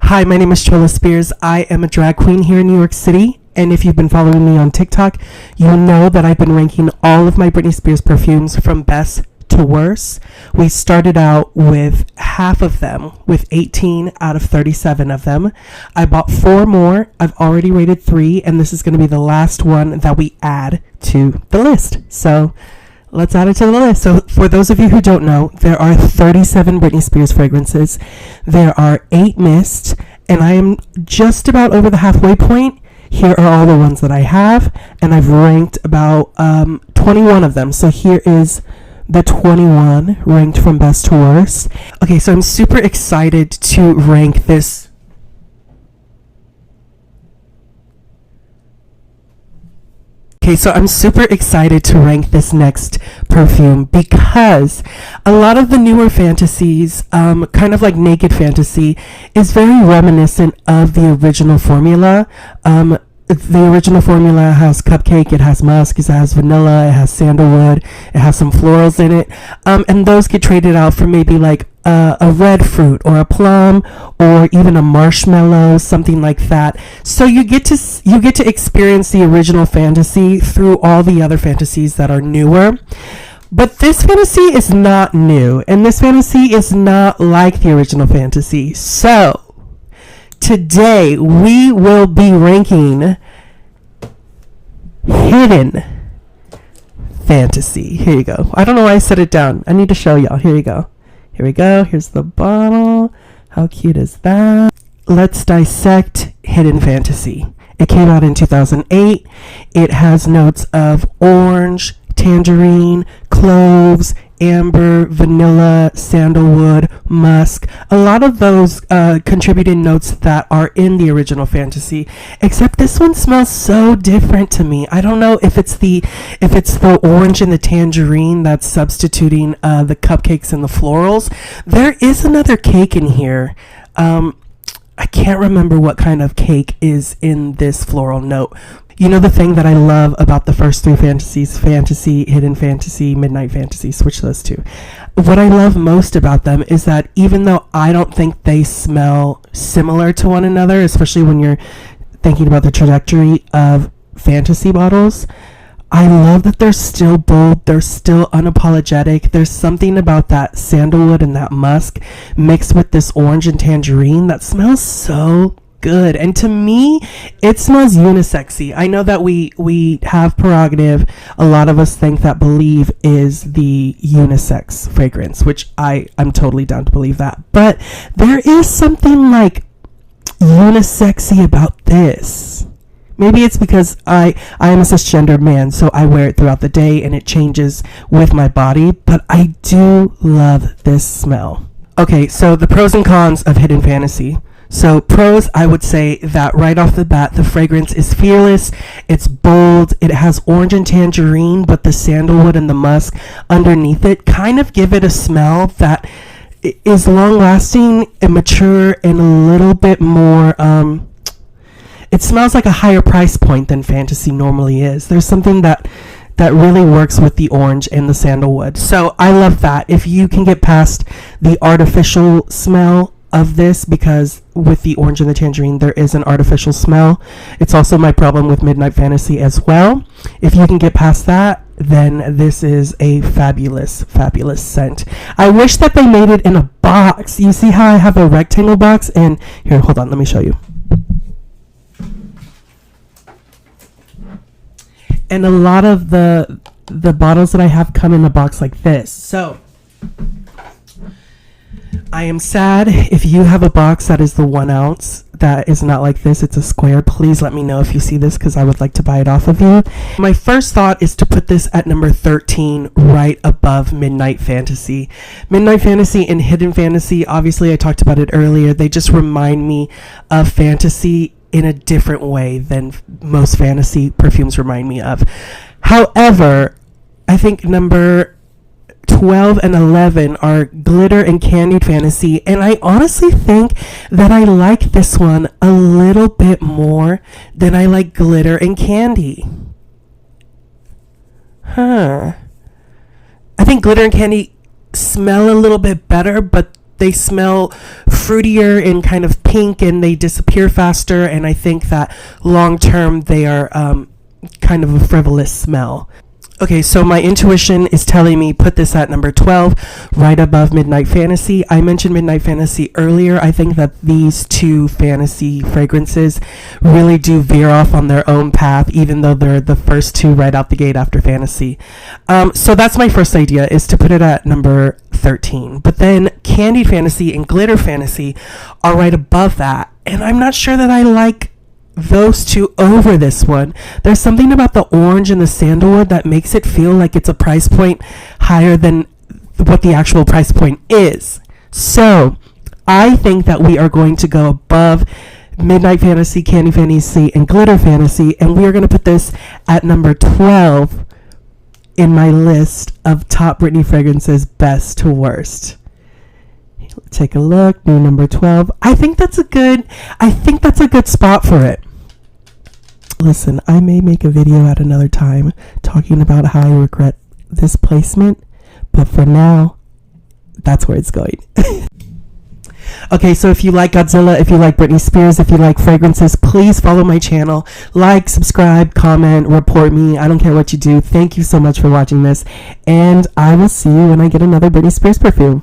Hi, my name is Chola Spears. I am a drag queen here in New York City. And if you've been following me on TikTok, you know that I've been ranking all of my Britney Spears perfumes from best to worst. We started out with half of them, with 18 out of 37 of them. I bought 4 more. I've already rated 3, and this is going to be the last one that we add to the list. So let's add it to the list. So for those of you who don't know, there are 37 Britney Spears fragrances. There are 8 mist, and I am just about over the halfway point. Here are all the ones that I have, and I've ranked about 21 of them. So here is the 21 ranked from best to worst. Okay, so I'm super excited to rank this. Okay, so I'm super excited to rank this next perfume because a lot of the newer fantasies, kind of like Naked Fantasy, is very reminiscent of the original formula. The original formula has cupcake, it has musk, it has vanilla, it has sandalwood, it has some florals in it, and those get traded out for maybe like a red fruit or a plum or even a marshmallow, something like that. So you get to experience the original fantasy through all the other fantasies that are newer. But this fantasy is not new, and this fantasy is not like the original fantasy. So today we will be ranking Hidden Fantasy. Here you go. I don't know why I set it down. I need to show y'all. Here you go. Here we go. Here's the bottle. How cute is that? Let's dissect Hidden Fantasy. It came out in 2008. It has notes of orange, tangerine, cloves, amber, vanilla, sandalwood, musk. A lot of those contributing notes that are in the original fantasy, except this one smells so different to me. I don't know if it's the orange and the tangerine that's substituting the cupcakes and the florals. There is another cake in here. I can't remember what kind of cake is in this floral note. You know, the thing that I love about the first 3 fantasies, Fantasy, Hidden Fantasy, Midnight Fantasy, switch those 2. What I love most about them is that even though I don't think they smell similar to one another, especially when you're thinking about the trajectory of fantasy bottles, I love that they're still bold, they're still unapologetic. There's something about that sandalwood and that musk mixed with this orange and tangerine that smells so good. And to me, it smells unisexy. I know that we have prerogative. A lot of us think that Believe is the unisex fragrance, which I'm totally down to believe that. But there is something like unisexy about this. Maybe it's because I am a cisgender man, so I wear it throughout the day and it changes with my body, but I do love this smell. Okay, so the pros and cons of Hidden Fantasy. So pros, I would say that right off the bat, the fragrance is fearless, it's bold, it has orange and tangerine, but the sandalwood and the musk underneath it kind of give it a smell that is long-lasting and mature and a little bit more, it smells like a higher price point than Fantasy normally is. There's something that really works with the orange and the sandalwood. So I love that. If you can get past the artificial smell of this, because with the orange and the tangerine there is an artificial smell. It's also my problem with Midnight Fantasy as well. If you can get past that, then this is a fabulous scent. I wish that they made it in a box. You see how I have a rectangle box? And here, hold on, let me show you. And a lot of the bottles that I have come in a box like this. So I am sad if you have a box that is the 1 ounce that is not like this. It's a square. Please let me know if you see this, because I would like to buy it off of you. My first thought is to put this at number 13, right above Midnight Fantasy. Midnight Fantasy and Hidden Fantasy, obviously I talked about it earlier. They just remind me of fantasy in a different way than most fantasy perfumes remind me of. However, I think number 12 and 11 are Glitter and Candied Fantasy, and I honestly think that I like this one a little bit more than I like Glitter and Candy. I think Glitter and Candy smell a little bit better, but they smell fruitier and kind of pink, and they disappear faster, and I think that long term they are kind of a frivolous smell. Okay, so my intuition is telling me put this at number 12, right above Midnight Fantasy. I mentioned Midnight Fantasy earlier. I think that these two fantasy fragrances really do veer off on their own path, even though they're the first two right out the gate after Fantasy. So that's my first idea, is to put it at number 13. But then Candied Fantasy and Glitter Fantasy are right above that, and I'm not sure that I like those two over this one. There's something about the orange and the sandalwood that makes it feel like it's a price point higher than what the actual price point is. So I think that we are going to go above Midnight Fantasy, Candy Fantasy, and Glitter Fantasy, and we are going to put this at number 12 in my list of top Britney fragrances, best to worst. Take a look, new number 12. I think that's a good spot for it. Listen, I may make a video at another time talking about how I regret this placement, but for now, that's where it's going. Okay, so if you like Godzilla, if you like Britney Spears, if you like fragrances, please follow my channel. Like, subscribe, comment, report me. I don't care what you do. Thank you so much for watching this, and I will see you when I get another Britney Spears perfume.